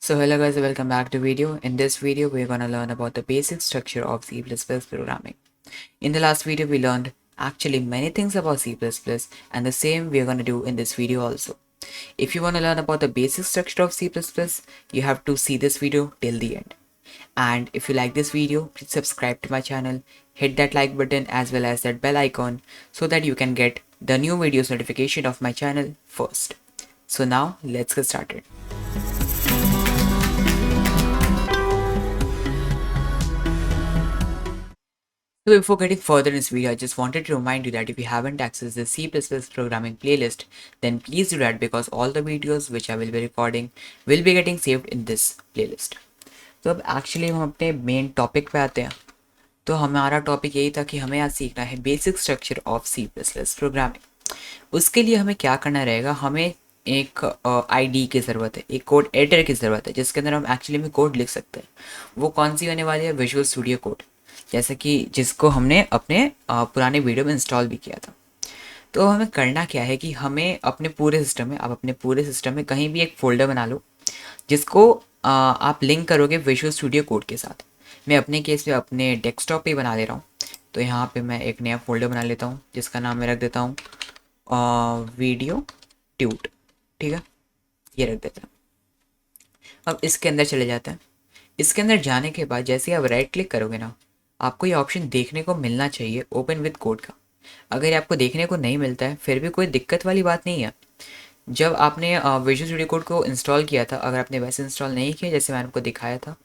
So hello guys, welcome back to video. In this video, we're gonna learn about the basic structure of C++ programming. In the last video, we learned actually many things about C++ and the same we're gonna do in this video also. If you wanna learn about the basic structure of C++, you have to see this video till the end. And if you like this video, please subscribe to my channel, hit that like button as well as that bell icon so that you can get the new videos notification of my channel first. So now let's get started. So before getting further in this video, I just wanted to remind you that if you haven't accessed the C++ programming playlist, then please do that because all the videos which I will be recording will be getting saved in this playlist. तो अब actually हम अपने main topic पे आते हैं. तो हमारा topic यही था कि हमें आज सीखना है basic structure of C++ programming. उसके लिए हमें क्या करना रहेगा, हमें एक आईडी की ज़रूरत है, एक कोड एडिटर की ज़रूरत है जिसके अंदर हम एक्चुअली में कोड लिख सकते हैं. वो कौन सी होने वाली है? विजुअल स्टूडियो कोड, जैसे कि जिसको हमने अपने पुराने वीडियो में इंस्टॉल भी किया था. तो हमें करना क्या है कि हमें अपने पूरे सिस्टम में, आप अपने पूरे सिस्टम में कहीं भी एक फ़ोल्डर बना लो जिसको आप लिंक करोगे विजुअल स्टूडियो कोड के साथ. मैं अपने केस में अपने डेस्कटॉप पे बना ले रहा हूँ. तो यहाँ पे मैं एक नया फ़ोल्डर बना लेता हूँ जिसका नाम मैं रख देता हूँ वीडियो ट्यूट. ठीक है, ये रख देता हूँ. अब इसके अंदर चले जाते हैं. इसके अंदर जाने के बाद जैसे ही आप राइट क्लिक करोगे ना, आपको ये ऑप्शन देखने को मिलना चाहिए ओपन विद कोड का. अगर आपको देखने को नहीं मिलता है फिर भी कोई दिक्कत वाली बात नहीं है. जब आपने विजुअल स्टूडियो कोड को इंस्टॉल किया था, अगर आपने वैसे इंस्टॉल नहीं किया जैसे मैंने आपको दिखाया था,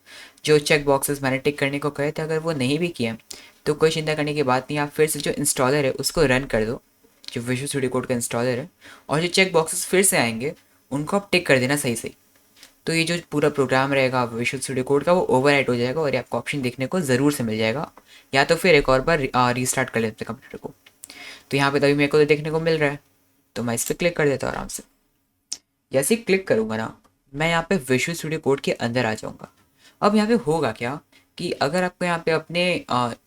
जो चेक बॉक्सेस मैंने टिक करने को कहे थे, अगर वो नहीं भी किए तो कोई चिंता करने की बात नहीं. आप फिर से जो इंस्टॉलर है उसको रन कर दो, जो विजुअल स्टूडियो कोड का इंस्टॉलर है, और जो चेक बॉक्सेस फिर से आएंगे उनको आप टिक कर देना सही सही. तो ये जो पूरा प्रोग्राम रहेगा विजुअल स्टूडियो कोड का वो ओवरराइट हो जाएगा और ये आपको ऑप्शन देखने को ज़रूर से मिल जाएगा. या तो फिर एक और बार रीस्टार्ट कर लेते हैं कंप्यूटर को. तो यहाँ पे तभी मेरे को तो देखने को मिल रहा है, तो मैं इस पर क्लिक कर देता हूँ आराम से. जैसे ही क्लिक करूँगा ना, मैं यहाँ पे विजुअल स्टूडियो कोड के अंदर आ जाऊँगा. अब यहाँ पे होगा क्या कि अगर आपको यहाँ पे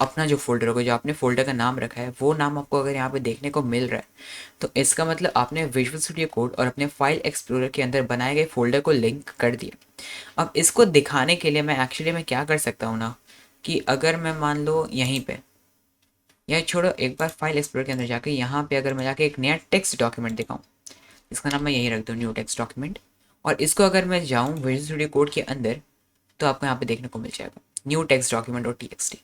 अपना जो फोल्डर होगा, जो आपने फोल्डर का नाम रखा है, वो नाम आपको अगर यहाँ पे देखने को मिल रहा है, तो इसका मतलब आपने विजुअल स्टूडियो कोड और अपने फाइल एक्सप्लोरर के अंदर बनाए गए फोल्डर को लिंक कर दिया. अब इसको दिखाने के लिए मैं एक्चुअली में क्या कर सकता हूँ ना, कि अगर मैं मान लो यहीं पे, यह छोड़ो, एक बार फाइल एक्सप्लोरर के अंदर जाके यहाँ पे अगर मैं जाके एक नया टेक्स्ट डॉक्यूमेंट दिखाऊँ, इसका नाम मैं यहीं रख दूँ न्यू टेक्स्ट डॉक्यूमेंट, और इसको अगर मैं जाऊँ विजुअल स्टूडियो कोड के अंदर, तो आपको यहाँ पे देखने को मिल जाएगा न्यू टेक्स्ट डॉक्यूमेंट और txt.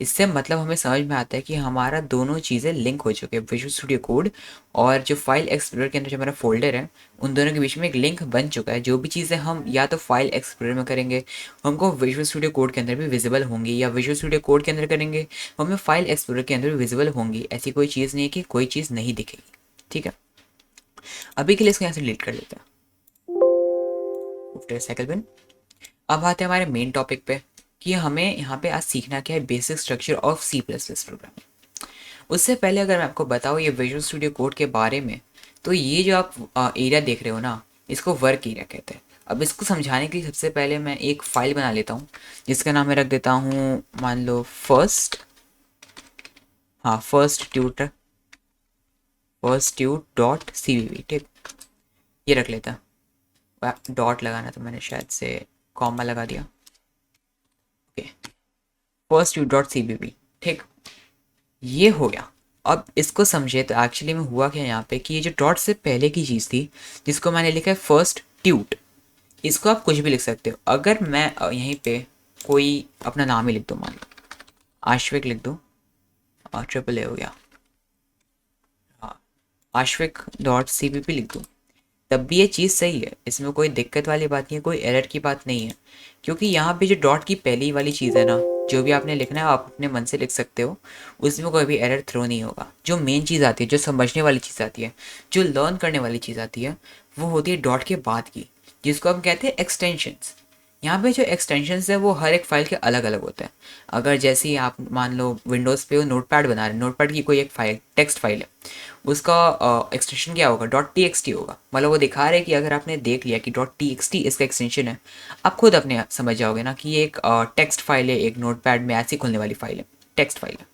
इससे मतलब हमें समझ में आता है कि हमारा दोनों चीज़ें लिंक हो चुके हैं. विजुअल स्टूडियो कोड और जो फाइल एक्सप्लोरर के अंदर जो हमारा फोल्डर है, उन दोनों के बीच में एक लिंक बन चुका है. जो भी चीज़ें हम या तो फाइल एक्सप्लोरर में करेंगे हमको विजुअल स्टूडियो कोड के अंदर भी विजिबल होंगी, या विजुअल स्टूडियो कोड के अंदर करेंगे हमें फाइल एक्सप्लोरर के अंदर भी विजिबल होंगी. ऐसी कोई चीज़ नहीं है कि कोई चीज़ नहीं दिखेगी. ठीक है, अभी के लिए इसको यहाँ से डिलीट कर देते हैं. साइकिल बिन. अब आते हैं हमारे मेन टॉपिक पे कि हमें यहाँ पे आज सीखना क्या है, basic structure of C++ programming. उससे पहले अगर मैं आपको बताऊँ ये विजुअल स्टूडियो कोड के बारे में, तो ये जो आप एरिया देख रहे हो ना, इसको वर्क एरिया कहते हैं. अब इसको समझाने के लिए सबसे पहले मैं एक फ़ाइल बना लेता हूँ जिसका नाम मैं रख देता हूँ, मान लो फर्स्ट ट्यूट डॉट cpp. ठीक, ये रख लेता. डॉट लगाना तो मैंने शायद से कॉमा लगा दिया. Okay, first tut dot cpp. ठीक, ये हो गया. अब इसको समझे तो एक्चुअली में हुआ क्या यहाँ पे कि ये जो डॉट से पहले की चीज़ थी जिसको मैंने लिखा है फर्स्ट ट्यूट, इसको आप कुछ भी लिख सकते हो. अगर मैं यहीं पे कोई अपना नाम ही लिख दूँ, मान लो आश्विक लिख दूँ, ट्रिपल ए हो गया, हाँ, आश्विक डॉट cpp लिख दूँ, तब भी ये चीज़ सही है. इसमें कोई दिक्कत वाली बात नहीं है, कोई एरर की बात नहीं है, क्योंकि यहाँ पे जो डॉट की पहली वाली चीज़ है ना, जो भी आपने लिखना है आप अपने मन से लिख सकते हो, उसमें कोई भी एरर थ्रो नहीं होगा. जो मेन चीज़ आती है, जो समझने वाली चीज़ आती है, जो लर्न करने वाली चीज़ आती है, वो होती है डॉट के बाद की, जिसको हम कहते हैं एक्सटेंशंस. यहाँ पे जो एक्सटेंशंस है वो हर एक फाइल के अलग अलग होते हैं. अगर जैसे ही आप मान लो विंडोज़ पे नोटपैड बना रहे हैं, नोटपैड की कोई एक फाइल टेक्स्ट फाइल है, उसका एक्सटेंशन क्या होगा? डॉट टी एक्स टी होगा. मतलब वो दिखा रहे हैं कि अगर आपने देख लिया कि डॉट टी एक्स टी इसका एक्सटेंशन है, आप खुद अपने समझ जाओगे ना कि ये एक टेक्स्ट फाइल है, एक नोटपैड में ऐसी खुलने वाली फाइल है, टेक्स्ट फाइल है.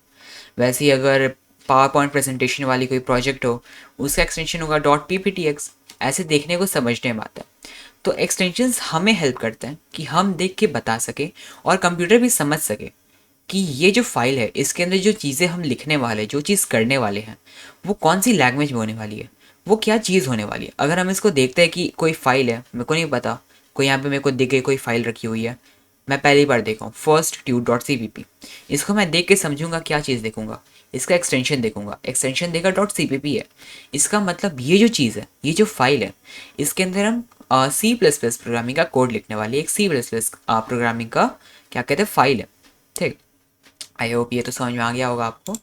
वैसे ही अगर पावर पॉइंट प्रेजेंटेशन वाली कोई प्रोजेक्ट हो, उसका एक्सटेंशन होगा dot P P T x. ऐसे देखने को समझने में आता है. तो एक्सटेंशंस हमें हेल्प करते हैं कि हम देख के बता सके और कंप्यूटर भी समझ सके कि ये जो फाइल है इसके अंदर जो चीज़ें हम लिखने वाले, जो चीज़ करने वाले हैं, वो कौन सी लैंग्वेज में होने वाली है, वो क्या चीज़ होने वाली है। अगर हम इसको देखते हैं कि कोई फाइल है, मेरे को नहीं पता, कोई यहाँ पे मेरे को दिख गई कोई फाइल रखी हुई है, मैं पहली बार देखा हूँ first tut dot C P P, इसको मैं देख के समझूंगा क्या चीज़ देखूंगा, इसका एक्सटेंशन देखूंगा, एक्सटेंशन देखा डॉट सी पी पी है, इसका मतलब ये जो चीज़ है, ये जो फाइल है, इसके अंदर हम सी प्लस प्लस प्रोग्रामिंग का कोड लिखने वाली है, एक सी प्लस प्लस प्रोग्रामिंग का क्या कहते हैं फाइल है। ठीक, आई होप ये तो समझ में आ गया होगा आपको।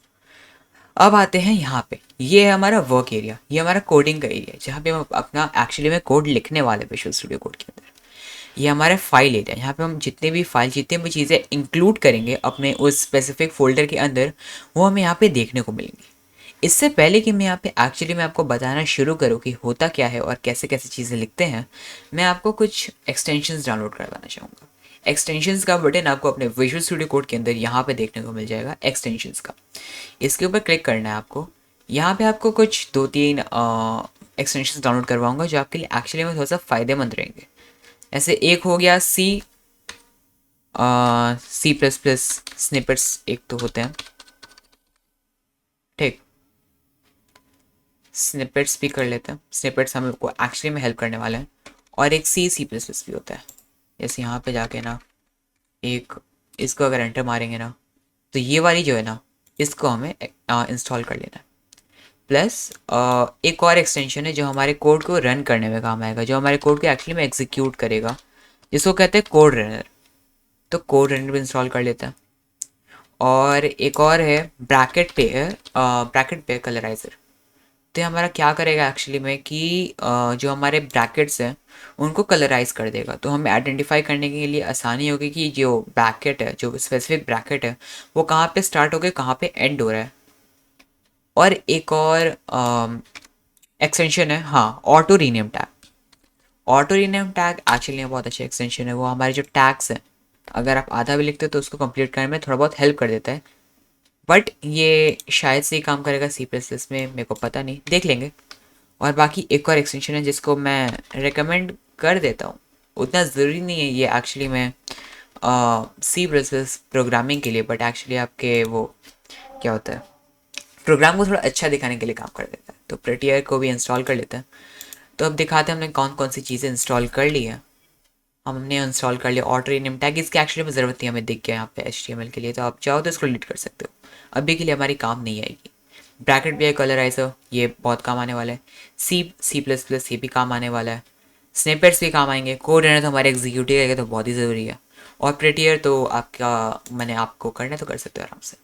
अब आते हैं यहाँ पे, ये है हमारा वर्क एरिया, ये हमारा कोडिंग का एरिया है जहाँ पे हम अपना एक्चुअली में कोड लिखने वाले विजुअल स्टूडियो कोड के अंदर। ये हमारा फाइल एरिया, यहाँ पे हम जितने भी फाइल, जितने भी चीज़ें इंक्लूड करेंगे अपने उस स्पेसिफिक फोल्डर के अंदर, वो हमें यहाँ पे देखने को मिलेंगी। इससे पहले कि मैं यहाँ पे एक्चुअली मैं आपको बताना शुरू करूँ कि होता क्या है और कैसे कैसे चीज़ें लिखते हैं, मैं आपको कुछ एक्सटेंशंस डाउनलोड करवाना चाहूँगा। एक्सटेंशंस का बटन आपको अपने विजुअल स्टूडियो कोड के अंदर यहाँ पे देखने को मिल जाएगा, एक्सटेंशंस का। इसके ऊपर क्लिक करना है आपको। यहाँ पे आपको कुछ 2-3 एक्सटेंशंस डाउनलोड करवाऊंगा जो आपके लिए एक्चुअली में थोड़ा सा फ़ायदेमंद रहेंगे। ऐसे एक हो गया सी प्लस प्लस स्निपेट्स, एक तो होते हैं। ठीक, स्निपेट्स भी कर लेते हैं, स्निपेट्स हमें को एक्चुअली में हेल्प करने वाले हैं। और एक सी प्लस प्लस भी होता है। जैसे यहाँ पे जाके ना, एक इसको अगर एंटर मारेंगे ना, तो ये वाली जो है ना, इसको हमें इंस्टॉल कर लेना है। प्लस एक और एक्सटेंशन है जो हमारे कोड को रन करने में काम आएगा, जो हमारे कोड को एक्चुअली में एग्जीक्यूट करेगा, जिसको कहते हैं कोड रनर। तो कोड रनर भी इंस्टॉल कर लेते हैं। और एक और है ब्रैकेट पे कलराइजर। तो ये हमारा क्या करेगा एक्चुअली में कि जो हमारे ब्रैकेट्स हैं उनको कलराइज कर देगा, तो हमें आइडेंटिफाई करने के लिए आसानी होगी कि जो ब्रैकेट है, जो स्पेसिफिक ब्रैकेट है, वो कहाँ पे स्टार्ट हो गया, कहाँ पे एंड हो रहा है। और एक और एक्सटेंशन है, हाँ, auto rename tag. Auto rename tag actually में बहुत अच्छा एक्सटेंशन है। वो हमारे जो टैग्स हैं, अगर आप आधा भी लिखते हो तो उसको कंप्लीट करने में थोड़ा बहुत हेल्प कर देता है। बट ये शायद से ही काम करेगा सी प्लस प्लस में, मेरे को पता नहीं, देख लेंगे। और बाकी एक और एक्सटेंशन है जिसको मैं रिकमेंड कर देता हूँ, उतना ज़रूरी नहीं है ये एक्चुअली में सी प्लस प्लस प्रोग्रामिंग के लिए, बट एक्चुअली आपके वो क्या होता है, प्रोग्राम को थोड़ा अच्छा दिखाने के लिए काम कर देता है। तो प्रेटियर को भी इंस्टॉल कर लेते हैं। तो अब दिखाते हैं हमने कौन कौन सी चीज़ें इंस्टॉल कर ली है। हमने इंस्टॉल कर लिया ऑटो रीनेम टैग, इसकी एक्चुअली में ज़रूरत नहीं, हमें दिख गया यहाँ पे HTML के लिए, तो आप चाहो तो इसको डिलीट कर सकते हो, अभी के लिए हमारी काम नहीं आएगी। ब्रैकेट भी है, कलराइजर, ये बहुत काम आने वाला है। सी प्लस प्लस ये भी काम आने वाला है। स्निपेट्स भी काम आएंगे। कोड रहना तो हमारे एग्जीक्यूटिव रहेगा, तो बहुत ही ज़रूरी है। और प्रेटियर तो आपका, मैंने आपको करना तो कर सकते हो आराम से।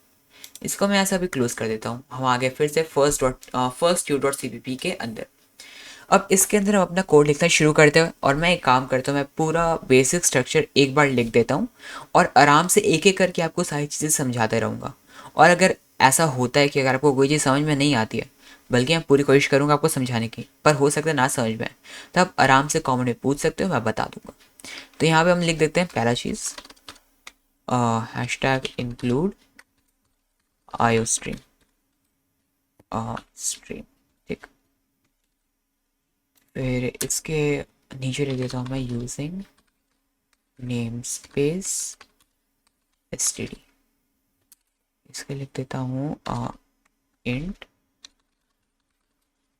इसको मैं ऐसा भी क्लोज कर देता हूँ। हम आगे फिर से first tut dot C P P के अंदर। अब इसके अंदर हम अपना कोड लिखना शुरू करते हैं, और मैं एक काम करता हूँ, मैं पूरा बेसिक स्ट्रक्चर एक बार लिख देता हूँ और आराम से एक एक करके आपको सारी चीज़ें समझाते रहूँगा। और अगर ऐसा होता है कि अगर आपको कोई चीज़ समझ में नहीं आती है, बल्कि मैं पूरी कोशिश करूँगा आपको समझाने की, पर हो सकता है ना समझ में आए, तो आप आराम से कमेंट में पूछ सकते हो, मैं बता दूंगा। तो यहाँ पे हम लिख देते हैं पहला चीज़, हैशटैग इंक्लूड आयो स्ट्रीम। स्ट्रीम, ठीक। फिर इसके नीचे लिख देता हूँ मैं यूजिंग नेम स्पेस std। इसके लिख देता हूँ इंट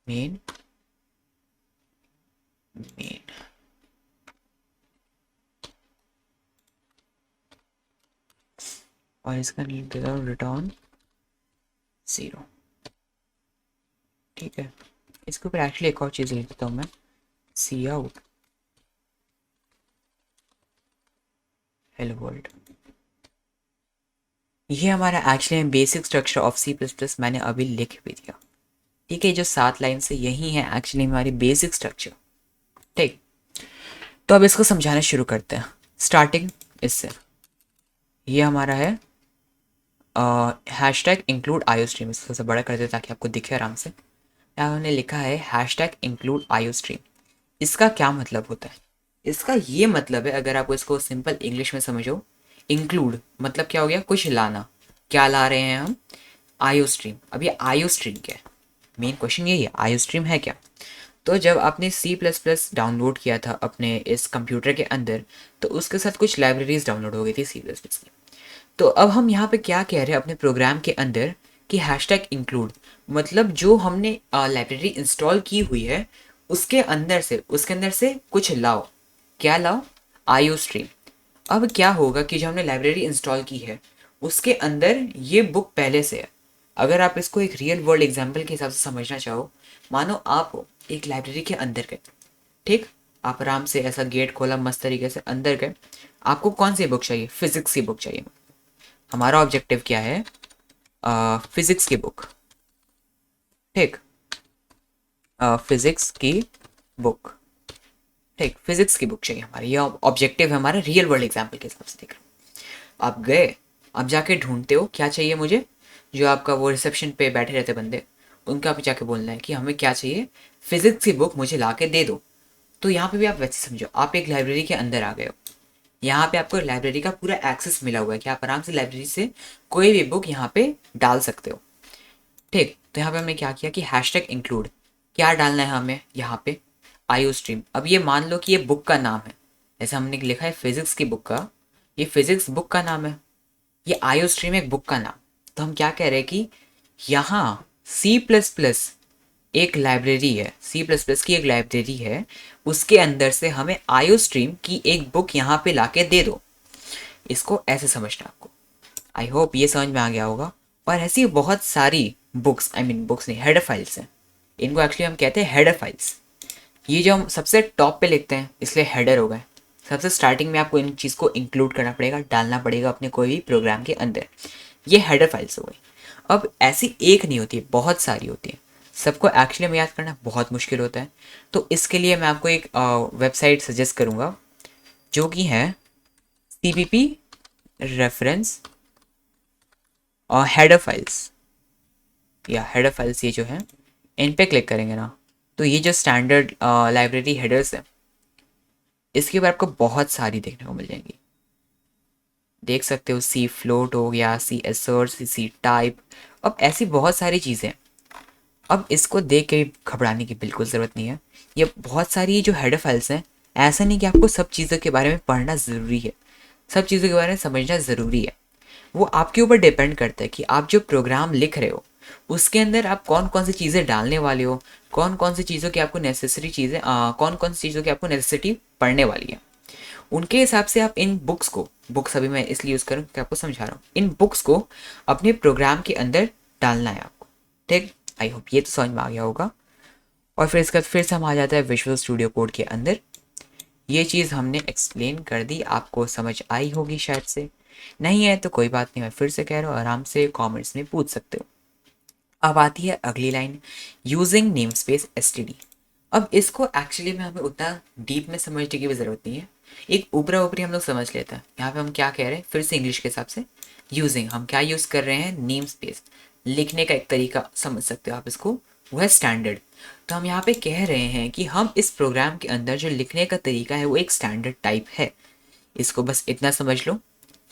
मेन मेन। और इसका लिख देता हूँ रिटर्न 0। ठीक है, इसके ऊपर एक्चुअली एक और चीज़ लिख देता हूँ मैं, सी आउट हेलो वर्ल्ड। ये हमारा actually basic structure of C plus plus मैंने अभी लिख भी दिया। ठीक है, जो 7 लाइन से यही है एक्चुअली हमारी बेसिक स्ट्रक्चर। ठीक, तो अब इसको समझाना शुरू करते हैं, स्टार्टिंग इससे। ये हमारा है हैशटैग इंक्लूड आयो स्ट्रीम, इसको थोड़ा बड़ा कर दे ताकि आपको दिखे आराम से। यहाँ हमने लिखा है हैशटैग इंक्लूड आयो स्ट्रीम। इसका क्या मतलब होता है? इसका ये मतलब है, अगर आप इसको सिंपल इंग्लिश में समझो, इंक्लूड मतलब क्या हो गया, कुछ लाना। क्या ला रहे हैं हम? आयो स्ट्रीम। अब ये आयो स्ट्रीम क्या है? मेन क्वेश्चन यही है, आयो स्ट्रीम है क्या? तो जब आपने सी प्लस प्लस डाउनलोड किया था अपने इस कंप्यूटर के अंदर, तो उसके साथ कुछ लाइब्रेरीज डाउनलोड हो गई थी सी प्लस प्लस की। तो अब हम यहाँ पे क्या कह रहे हैं अपने प्रोग्राम के अंदर कि हैशटैग इंक्लूड, मतलब जो हमने लाइब्रेरी इंस्टॉल की हुई है उसके अंदर से कुछ लाओ। क्या लाओ? IO stream. अब क्या होगा कि जो हमने लाइब्रेरी इंस्टॉल की है उसके अंदर ये बुक पहले से है। अगर आप इसको एक रियल वर्ल्ड एग्जाम्पल के हिसाब से समझना चाहो, मानो आप हो एक लाइब्रेरी के अंदर गए, ठीक, आप आराम से ऐसा गेट खोला, मस्त तरीके से अंदर गए, आपको कौन सी बुक चाहिए? फिजिक्स की बुक चाहिए। हमारा ऑब्जेक्टिव क्या है? फिजिक्स की बुक, ठीक, फिजिक्स की बुक, ठीक, फिजिक्स की बुक चाहिए हमारी, ये ऑब्जेक्टिव है हमारा रियल वर्ल्ड एग्जाम्पल के हिसाब से। देख रहे हो, आप गए, आप जाके ढूंढते हो क्या चाहिए मुझे, जो आपका वो रिसेप्शन पे बैठे रहते बंदे, उनका भी जाके बोलना है कि हमें क्या चाहिए, फिजिक्स की बुक मुझे ला के दे दो। तो यहाँ पे भी आप वैसे समझो, आप एक लाइब्रेरी के अंदर आ गए हो, यहाँ पे आपको लाइब्रेरी का पूरा एक्सेस मिला हुआ है कि आप आराम से लाइब्रेरी से कोई भी बुक यहाँ पे डाल सकते हो, ठीक। तो यहाँ पे हमने क्या किया कि हैशटैग इंक्लूड, क्या डालना है हमें यहाँ पे? IO stream. अब ये मान लो कि ये बुक का नाम है, जैसे हमने लिखा है फिजिक्स की बुक का, ये फिजिक्स बुक का नाम है, ये आईओ स्ट्रीम एक बुक का नाम। तो हम क्या कह रहे हैं कि यहाँ सी प्लस प्लस एक लाइब्रेरी है, सी प्लस प्लस की एक लाइब्रेरी है, उसके अंदर से हमें आईओ स्ट्रीम की एक बुक यहाँ पे लाके दे दो। इसको ऐसे समझना आपको। आई होप ये समझ में आ गया होगा। और ऐसी बहुत सारी बुक्स, आई मीन बुक्स नहीं, हेडर फाइल्स हैं, इनको एक्चुअली हम कहते हैं हेडर फाइल्स। ये जो हम सबसे टॉप पे लिखते हैं इसलिए हेडर हो गए। सबसे स्टार्टिंग में आपको इन चीज़ को इंक्लूड करना पड़ेगा, डालना पड़ेगा अपने कोई भी प्रोग्राम के अंदर। ये हेडर फाइल्स हो गई। अब ऐसी एक नहीं होती है, बहुत सारी होती है, सबको एक्चुअली में याद करना बहुत मुश्किल होता है। तो इसके लिए मैं आपको एक वेबसाइट सजेस्ट करूँगा जो कि है CPP रेफरेंस और हेडर फाइल्स, या हेडर फाइल्स ये जो है, इन पे क्लिक करेंगे ना, तो ये जो स्टैंडर्ड लाइब्रेरी हेडर्स है इसके ऊपर आपको बहुत सारी देखने को मिल जाएंगी। देख सकते हो, सी फ्लोट हो गया, सी एसर्ट, सी टाइप, अब ऐसी बहुत सारी चीज़ें। अब इसको देख के घबराने की बिल्कुल ज़रूरत नहीं है। ये बहुत सारी जो हेडर फाइल्स हैं, ऐसा नहीं कि आपको सब चीज़ों के बारे में पढ़ना ज़रूरी है, सब चीज़ों के बारे में समझना ज़रूरी है। वो आपके ऊपर डिपेंड करता है कि आप जो प्रोग्राम लिख रहे हो उसके अंदर आप कौन कौन सी चीज़ें डालने वाले हो, कौन कौन सी चीज़ों की आपको नेसेसरी चीज़ें, कौन कौन सी चीज़ों की आपको नेसेसिटी पढ़ने वाली है। उनके हिसाब से आप इन बुक्स को, बुक्स अभी मैं इसलिए यूज़ करूँ कि आपको समझा रहा हूँ, इन बुक्स को अपने प्रोग्राम के अंदर डालना है आपको, ठीक। आई होप ये तो समझ में आ गया होगा। और फिर इसके बाद फिर से हम आ जाता है विजुअल स्टूडियो कोड के अंदर। ये चीज़ हमने एक्सप्लेन कर दी, आपको समझ आई होगी शायद से। नहीं है तो कोई बात नहीं, मैं फिर से कह रहा हूँ, आराम से कमेंट्स में पूछ सकते हो। अब आती है अगली line, using name space STD। अब इसको एक्चुअली में हमें उतना डीप में समझने की भी ज़रूरत नहीं है, एक ऊपरा ऊपरी हम लोग समझ लेते हैं। यहाँ पे हम क्या कह रहे हैं, फिर से इंग्लिश के हिसाब से, यूजिंग हम क्या यूज़ कर रहे हैं, नेम स्पेस। लिखने का एक तरीका समझ सकते हो आप इसको, वो है स्टैंडर्ड। तो हम यहाँ पे कह रहे हैं कि हम इस प्रोग्राम के अंदर जो लिखने का तरीका है वो एक स्टैंडर्ड टाइप है। इसको बस इतना समझ लो,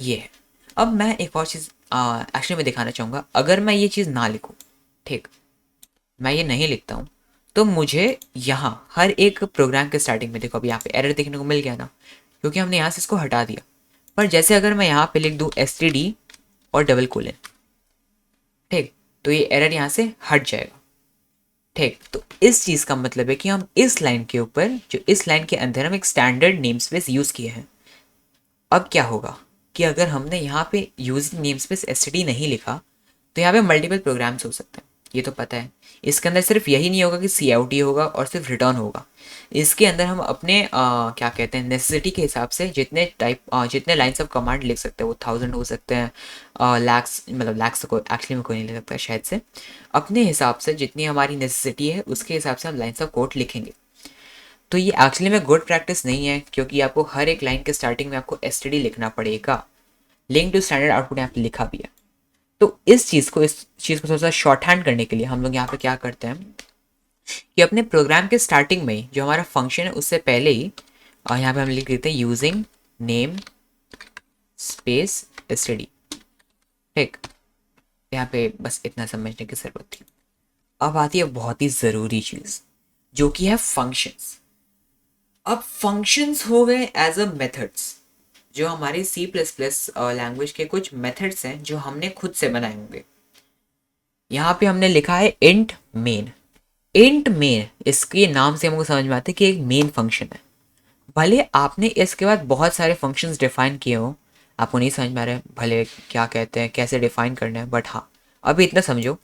ये है। अब मैं एक और चीज़ एक्चुअली मैं दिखाना चाहूँगा, अगर मैं ये चीज़ ना लिखूँ, ठीक, मैं ये नहीं लिखता हूँ, तो मुझे यहाँ हर एक प्रोग्राम के स्टार्टिंग में, देखो अभी यहाँ पे एरर देखने को मिल गया ना, क्योंकि हमने यहाँ से इसको हटा दिया। पर जैसे अगर मैं यहाँ पे लिख दूँ STD और डबल कोलन, ठीक, तो ये एरर यहाँ से हट जाएगा, ठीक। तो इस चीज़ का मतलब है कि हम इस लाइन के ऊपर, जो इस लाइन के अंदर हम एक स्टैंडर्ड नेम स्पेस यूज़ किए हैं। अब क्या होगा कि अगर हमने यहाँ पे यूजिंग नेम स्पेस STD नहीं लिखा, तो यहाँ पे मल्टीपल प्रोग्राम्स हो सकते हैं, ये तो पता है। इसके अंदर सिर्फ यही नहीं होगा कि COT होगा और सिर्फ रिटर्न होगा। इसके अंदर हम अपने क्या कहते हैं, नेसेसिटी के हिसाब से जितने जितने लाइन्स ऑफ कमांड लिख सकते हैं, वो 1000 हो सकते हैं, लैक्स, मतलब लैक्स को एक्चुअली में कोई नहीं लिख सकता शायद से। अपने हिसाब से जितनी हमारी नेसेसिटी है उसके हिसाब से हम लाइन्स ऑफ कोड लिखेंगे। तो ये एक्चुअली में गुड प्रैक्टिस नहीं है, क्योंकि आपको हर एक लाइन के स्टार्टिंग में आपको STD लिखना पड़ेगा। लिंक टू स्टैंडर्ड आउटपुट यहाँ पे लिखा भी है। तो इस चीज़ को थोड़ा सा शॉर्ट हैंड करने के लिए हम लोग यहाँ पे क्या करते हैं कि अपने प्रोग्राम के स्टार्टिंग में ही जो हमारा फंक्शन है उससे पहले ही यहाँ पे हम लिख देते हैं यूजिंग नेम स्पेस STD, ठीक। यहाँ पे बस इतना समझने की ज़रूरत थी। अब आती है बहुत ही ज़रूरी चीज़, जो कि है फंक्शंस। अब फंक्शंस हो गए एज अ मेथड्स, जो हमारी सी प्लस प्लस लैंग्वेज के कुछ मेथड्स हैं जो हमने खुद से बनाए होंगे। यहाँ पे हमने लिखा है इंट मेन। इंट मेन, इसके नाम से हमको समझ में आता है कि एक मेन फंक्शन है। भले आपने इसके बाद बहुत सारे फंक्शंस डिफाइन किए हो, आपको नहीं समझ में आ रहा है भले क्या कहते हैं, कैसे डिफाइन करना है, बट हाँ अभी इतना समझो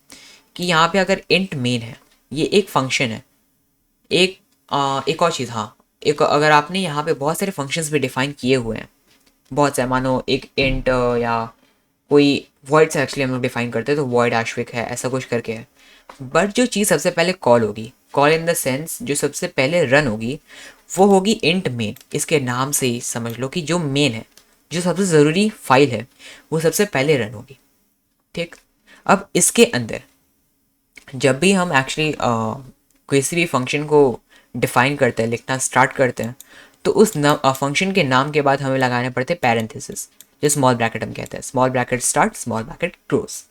कि यहाँ पे अगर इंट मेन है, ये एक फंक्शन है। एक एक और चीज़, हाँ, एक अगर आपने यहाँ पे बहुत सारे फंक्शंस भी डिफाइन किए हुए हैं, बहुत सारे, मानो एक इंट या कोई वॉइड से एक्चुअली हम लोग डिफाइन करते हैं, तो वॉइड आश्विक है, ऐसा कुछ करके है। बट जो चीज़ सबसे पहले कॉल होगी, कॉल इन द सेंस जो सबसे पहले रन होगी, वो होगी इंट मेन। इसके नाम से ही समझ लो कि जो मेन है, जो सबसे ज़रूरी फाइल है, वो सबसे पहले रन होगी। ठीक। अब इसके अंदर जब भी हम एक्चुअली किसी भी फंक्शन को डिफाइन करते हैं, लिखना स्टार्ट करते हैं, तो उस फंक्शन के नाम के बाद हमें लगाने पड़ते हैं पैरेंथेसिस, जो स्मॉल ब्रैकेट हम कहते हैं। Small bracket start, small bracket close.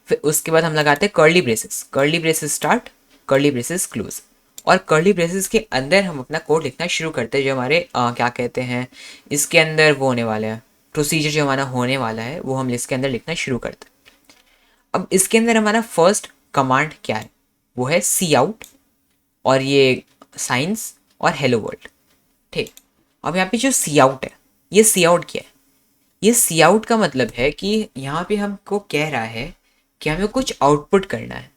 फिर उसके बाद हम लगाते हैं curly braces, curly braces start, curly braces close. और कर्ली ब्रेसेस के अंदर हम अपना कोड लिखना शुरू करते हैं, जो हमारे क्या कहते हैं, इसके अंदर वो होने वाले हैं, प्रोसीजर जो हमारा होने वाला है वो हम इसके अंदर लिखना शुरू करते हैं। अब इसके अंदर हमारा फर्स्ट कमांड क्या है, वो है सी आउट, और ये साइंस और हेलो वर्ल्ड। ठीक। अब यहाँ पे जो सी आउट है, ये सी आउट क्या है? ये सी आउट का मतलब है कि यहाँ पे हमको कह रहा है कि हमें कुछ आउटपुट करना है।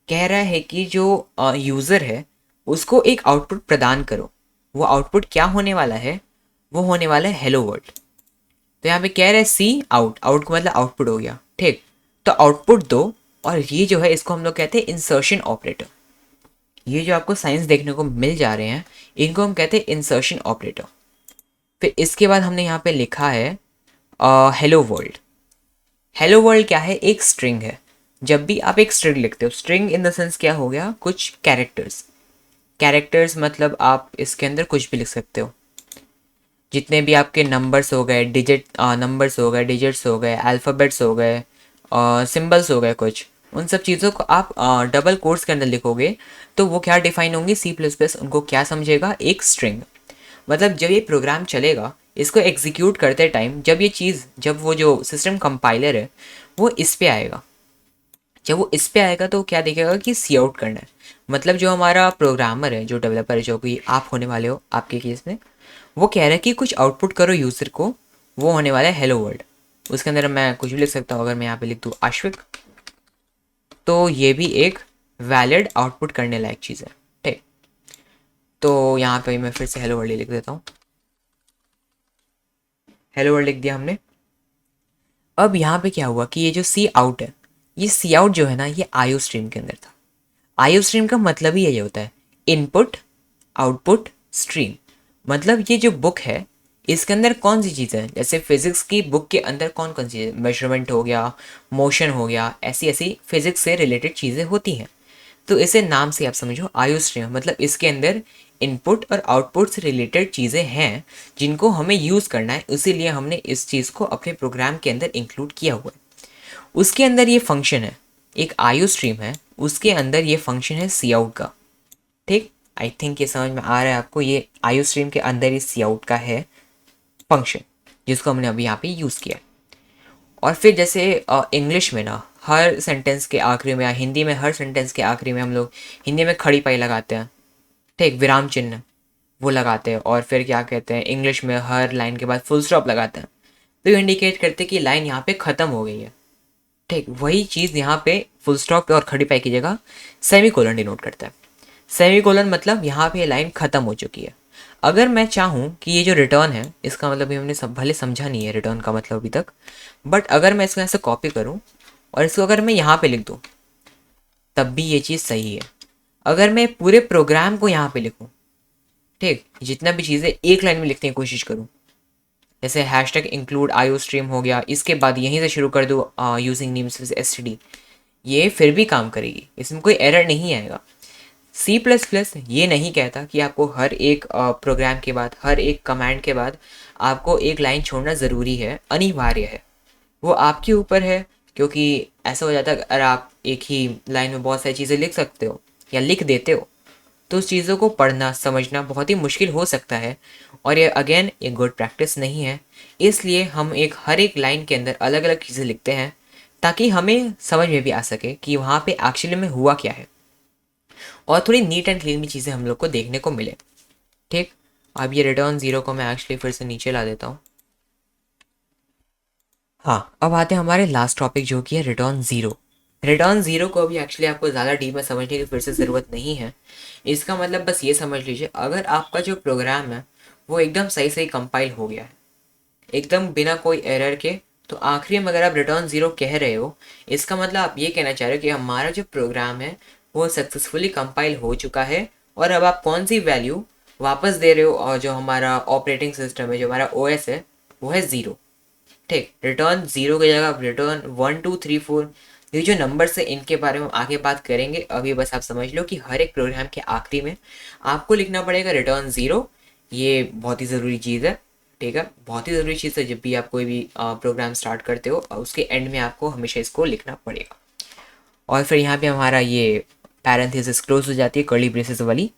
कह रहा है कि जो यूज़र है उसको एक आउटपुट प्रदान करो। वो आउटपुट क्या होने वाला है? वो होने वाला है हेलो वर्ल्ड। तो यहाँ पे कह रहा है सी आउट, आउट का मतलब आउटपुट हो गया। ठीक। तो आउटपुट दो, और ये जो है इसको हम लोग कहते हैं इंसर्शन ऑपरेटर। ये जो आपको साइंस देखने को मिल जा रहे हैं, इनको हम कहते हैं इंसर्शन ऑपरेटर। फिर इसके बाद हमने यहाँ पे लिखा है हेलो वर्ल्ड। हेलो वर्ल्ड क्या है? एक स्ट्रिंग है। जब भी आप एक स्ट्रिंग लिखते हो, स्ट्रिंग इन द सेंस क्या हो गया, कुछ कैरेक्टर्स। कैरेक्टर्स मतलब आप इसके अंदर कुछ भी लिख सकते हो। जितने भी आपके नंबर्स हो गए, नंबर्स हो गए, डिजिट्स हो गए, अल्फ़ाबेट्स हो गए, सिंबल्स हो गए कुछ, उन सब चीज़ों को आप डबल कोट्स के अंदर लिखोगे तो वो क्या डिफाइन होंगी? सी प्लस प्लस उनको क्या समझेगा? एक स्ट्रिंग। मतलब जब ये प्रोग्राम चलेगा, इसको एग्जीक्यूट करते टाइम, जब वो जो सिस्टम कंपाइलर है वो इस पे आएगा, जब वो इस पे आएगा तो वो क्या देखेगा कि सी आउट करना है। मतलब जो हमारा प्रोग्रामर है, जो डेवलपर है, जो कि आप होने वाले हो आपके केस में, वो कह रहा है कि कुछ आउटपुट करो यूज़र को, वो होने वाला है हेलो वर्ल्ड। उसके अंदर मैं कुछ भी लिख सकता हूँ। अगर मैं यहाँ पे लिख दूँ आश्विक, तो ये भी एक वैलिड आउटपुट करने लायक चीज़ है। ठीक। तो यहाँ पे मैं फिर से हेलो वर्ल्ड लिख देता हूँ। हेलो वर्ल्ड लिख दिया हमने। अब यहाँ पे क्या हुआ कि ये जो सी आउट है, ये सी आउट जो है ना, ये आईओ स्ट्रीम के अंदर था। आईओ स्ट्रीम का मतलब ही यही होता है, इनपुट आउटपुट स्ट्रीम। मतलब ये जो बुक है, इसके अंदर कौन सी चीज़ें हैं, जैसे फिजिक्स की बुक के अंदर कौन कौन सी चीज़ें, मेजरमेंट हो गया, मोशन हो गया, ऐसी ऐसी फिजिक्स से रिलेटेड चीज़ें होती हैं। तो इसे नाम से आप समझो आईओ स्ट्रीम, मतलब इसके अंदर इनपुट और आउटपुट से रिलेटेड चीज़ें हैं जिनको हमें यूज़ करना है, इसीलिए हमने इस चीज़ को अपने प्रोग्राम के अंदर इंक्लूड किया हुआ है। उसके अंदर ये फंक्शन है, एक आईओ स्ट्रीम है, उसके अंदर ये फंक्शन है सी आउट का। ठीक। आई थिंक ये समझ में आ रहा है आपको, ये आईओ स्ट्रीम के अंदर ही सी आउट का है फंक्शन, जिसको हमने अभी यहाँ पे यूज़ किया। और फिर जैसे इंग्लिश में ना हर सेंटेंस के आखिरी में, या हिंदी में हर सेंटेंस के आखिरी में हम लोग हिंदी में खड़ी पाई लगाते हैं। ठीक, विराम चिन्ह वो लगाते हैं। और फिर क्या कहते हैं, इंग्लिश में हर लाइन के बाद फुल स्टॉप लगाते हैं, तो ये इंडिकेट करते हैं कि लाइन यहाँ पे ख़त्म हो गई है। ठीक, वही चीज़ यहाँ पे फुल स्टॉप और खड़ी पाई की जगह सेमी कोलन डिनोट करता है। सेमी कोलन मतलब यहाँ पे लाइन ख़त्म हो चुकी है। अगर मैं चाहूँ कि ये जो रिटर्न है, इसका मतलब भी हमने भले समझा नहीं है रिटर्न का मतलब अभी तक, बट अगर मैं इसको ऐसे कॉपी करूँ और इसको अगर मैं यहाँ पे लिख दूँ, तब भी ये चीज़ सही है। अगर मैं पूरे प्रोग्राम को यहाँ पे लिखूँ, ठीक, जितना भी चीज़ें एक लाइन में लिखने की कोशिश करूँ, जैसे hash tag include IO stream हो गया, इसके बाद यहीं से शुरू कर दूँ यूजिंग नेमस्पेस एसटीडी, ये फिर भी काम करेगी, इसमें कोई एरर नहीं आएगा। सी प्लस प्लस ये नहीं कहता कि आपको हर एक प्रोग्राम के बाद, हर एक कमांड के बाद आपको एक लाइन छोड़ना ज़रूरी है, अनिवार्य है। वो आपके ऊपर है, क्योंकि ऐसा हो जाता है अगर आप एक ही लाइन में बहुत सारी चीज़ें लिख सकते हो या लिख देते हो, तो उस चीज़ों को पढ़ना समझना बहुत ही मुश्किल हो सकता है, और ये अगेन एक गुड प्रैक्टिस नहीं है। इसलिए हम हर एक लाइन के अंदर अलग अलग चीज़ें लिखते हैं ताकि हमें समझ में भी आ सके कि वहाँ पे एक्चुअली में हुआ क्या है, और थोड़ी नीट एंड क्लीन भी चीज़ें हम लोग को देखने को मिले। ठीक, अब ये रिटर्न ज़ीरो को मैं एक्चुअली फिर से नीचे ला देता हूँ। हाँ, अब आते हैं हमारे लास्ट टॉपिक जो कि है रिटर्न ज़ीरो। रिटर्न ज़ीरो को भी एक्चुअली आपको ज़्यादा डीप में समझने की फिर से ज़रूरत नहीं है। इसका मतलब बस ये समझ लीजिए, अगर आपका जो प्रोग्राम है वो एकदम सही सही कंपाइल हो गया है, एकदम बिना कोई एरर के, तो आखिरी में अगर आप रिटर्न ज़ीरो कह रहे हो, इसका मतलब आप ये कहना चाह रहे हो कि हमारा जो प्रोग्राम है वो सक्सेसफुली कंपाइल हो चुका है, और अब आप कौन सी वैल्यू वापस दे रहे हो, और जो हमारा ऑपरेटिंग सिस्टम है, जो हमारा ओएस है, वो है ज़ीरो। ठीक, रिटर्न ज़ीरो की जगह आप रिटर्न 1 2 3 4, ये जो नंबर्स है इनके बारे में हम आगे बात करेंगे। अभी बस आप समझ लो कि हर एक प्रोग्राम के आखिरी में आपको लिखना पड़ेगा रिटर्न ज़ीरो। ये बहुत ही ज़रूरी चीज़ है। ठीक है, बहुत ही ज़रूरी चीज़ है। जब भी आप कोई भी प्रोग्राम स्टार्ट करते हो, उसके एंड में आपको हमेशा इसको लिखना पड़ेगा। और फिर यहाँ पे हमारा ये पैरेंथेसिस क्लोज हो जाती है, कर्ली ब्रेसेस वाली।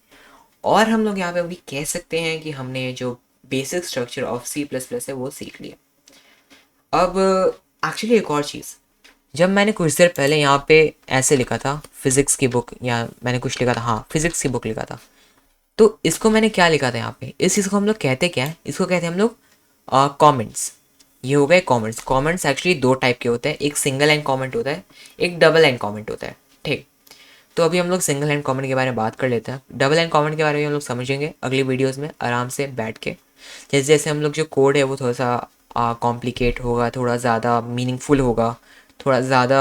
और हम लोग यहाँ पे अभी कह सकते हैं कि हमने जो बेसिक स्ट्रक्चर ऑफ C++ है वो सीख लिया। अब एक्चुअली एक और चीज़, जब मैंने कुछ देर पहले यहाँ पे ऐसे लिखा था फिज़िक्स की बुक, या मैंने कुछ लिखा था, हाँ फिज़िक्स की बुक लिखा था, तो इसको मैंने क्या लिखा था यहाँ पे, इस चीज़ को हम लोग कहते क्या है, इसको कहते हैं हम लोग कमेंट्स। ये हो गए कमेंट्स। कमेंट्स एक्चुअली दो टाइप के होते हैं, एक सिंगल लाइन कमेंट होता है, एक डबल लाइन कमेंट होता है। ठीक, तो अभी हम लोग सिंगल लाइन कमेंट के बारे में बात कर लेते हैं। डबल लाइन कमेंट के बारे में हम लोग समझेंगे अगली वीडियोस में आराम से बैठ के। जैसे जैसे हम लोग जो कोड है वो थोड़ा सा कॉम्प्लिकेट होगा, थोड़ा ज़्यादा मीनिंगफुल होगा, थोड़ा ज़्यादा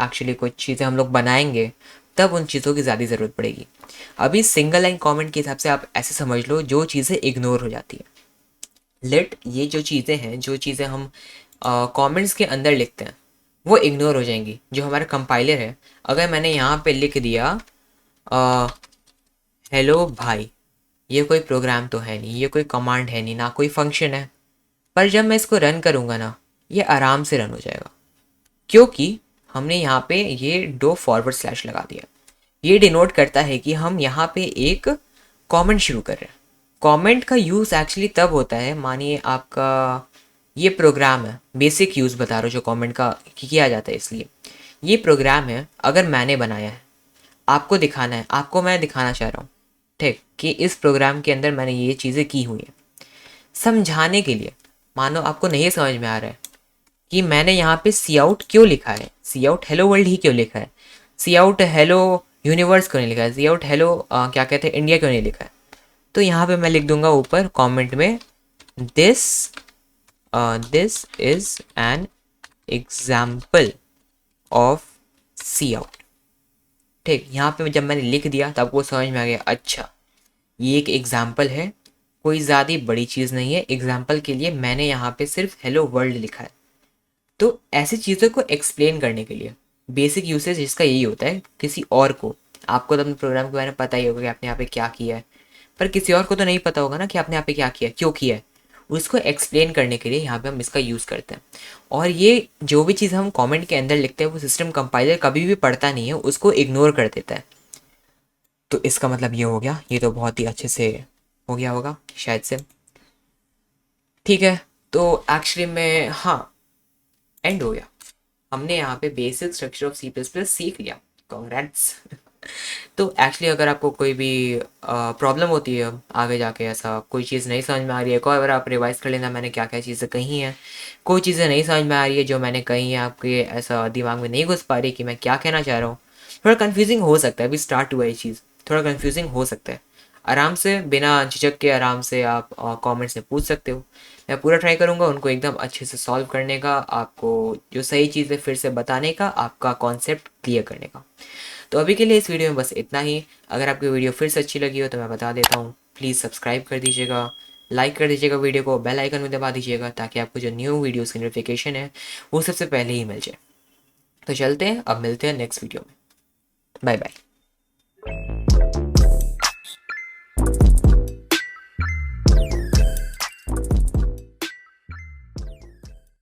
एक्चुअली कुछ चीज़ें हम लोग बनाएंगे, तब उन चीज़ों की ज़्यादा ज़रूरत पड़ेगी। अभी सिंगल लाइन कमेंट के हिसाब से आप ऐसे समझ लो, जो चीज़ें इग्नोर हो जाती है। लेट ये जो चीज़ें हैं, जो चीज़ें हम कमेंट्स के अंदर लिखते हैं, वो इग्नोर हो जाएंगी। जो हमारा कंपाइलर है, अगर मैंने यहाँ पे लिख दिया हेलो भाई, ये कोई प्रोग्राम तो है नहीं, ये कोई कमांड है नहीं, ना कोई फंक्शन है, पर जब मैं इसको रन करूँगा ना, ये आराम से रन हो जाएगा, क्योंकि हमने यहाँ पे ये दो फॉरवर्ड स्लैश लगा दिया। ये डिनोट करता है कि हम यहाँ पे एक कमेंट शुरू कर रहे हैं। कमेंट का यूज़ एक्चुअली तब होता है, मानिए आपका ये प्रोग्राम है, बेसिक यूज़ बता रहा हूँ जो कमेंट का किया जाता है। इसलिए ये प्रोग्राम है, अगर मैंने बनाया है, आपको दिखाना है, आपको मैं दिखाना चाह रहा हूँ, ठीक, कि इस प्रोग्राम के अंदर मैंने ये चीज़ें की हुई हैं। समझाने के लिए, मानो आपको नहीं समझ में आ रहा है कि मैंने यहाँ पे सी आउट क्यों लिखा है, सी आउट हेलो वर्ल्ड ही क्यों लिखा है, सी आउट हेलो यूनिवर्स क्यों नहीं लिखा है, सी आउट हेलो क्या कहते हैं इंडिया क्यों नहीं लिखा है, तो यहाँ पे मैं लिख दूंगा ऊपर कमेंट में, this this is an example of C out. ठीक, यहाँ पे जब मैंने लिख दिया तो आपको समझ में आ गया, अच्छा ये एक एग्जाम्पल है, कोई ज़्यादा बड़ी चीज़ नहीं है। एग्जाम्पल के लिए मैंने यहाँ पे सिर्फ हेलो वर्ल्ड लिखा है। तो ऐसी चीज़ों को एक्सप्लेन करने के लिए बेसिक यूसेज इसका यही होता है। किसी और को, आपको तो अपने प्रोग्राम के बारे में पता ही होगा कि आपने यहाँ पे क्या किया है, पर किसी और को तो नहीं पता होगा ना कि आपने यहाँ पे क्या किया, क्यों किया है। उसको एक्सप्लेन करने के लिए यहाँ पे हम इसका यूज़ करते हैं। और ये जो भी चीज़ हम कमेंट के अंदर लिखते हैं, वो सिस्टम कंपाइलर कभी भी पढ़ता नहीं है, उसको इग्नोर कर देता है। तो इसका मतलब ये हो गया, ये तो बहुत ही अच्छे से हो गया होगा शायद से। ठीक है, तो एक्चुअली में हाँ, एंड हो गया। हमने यहाँ पे बेसिक स्ट्रक्चर ऑफ C++ सीख लिया। कॉन्ग्रेट्स। तो एक्चुअली अगर आपको कोई भी प्रॉब्लम होती है आगे जाके, ऐसा कोई चीज़ नहीं समझ में आ रही है, कोई बार आप रिवाइज कर लेना मैंने क्या क्या चीज़ें कही हैं। कोई चीज़ें नहीं समझ में आ रही है जो मैंने कही है, आपके ऐसा दिमाग में नहीं घुस पा रही कि मैं क्या कहना चाह रहा हूँ, थोड़ा कन्फ्यूजिंग हो सकता है, अभी स्टार्ट हुआ ये चीज़, थोड़ा कन्फ्यूजिंग हो सकता है। आराम से, बिना झिझक के आराम से आप कमेंट्स में पूछ सकते हो। मैं पूरा ट्राई करूँगा उनको एकदम अच्छे से सॉल्व करने का, आपको जो सही चीज़ है फिर से बताने का, आपका कॉन्सेप्ट क्लियर करने का। तो अभी के लिए इस वीडियो में बस इतना ही। अगर आपकी वीडियो फिर से अच्छी लगी हो तो मैं बता देता हूँ, प्लीज़ सब्सक्राइब कर दीजिएगा, लाइक कर दीजिएगा वीडियो को, बेल आइकन में दबा दीजिएगा, ताकि आपको जो न्यू वीडियोज़ की नोटिफिकेशन है वो सबसे पहले ही मिल जाए। तो चलते हैं, अब मिलते हैं नेक्स्ट वीडियो में। Bye bye.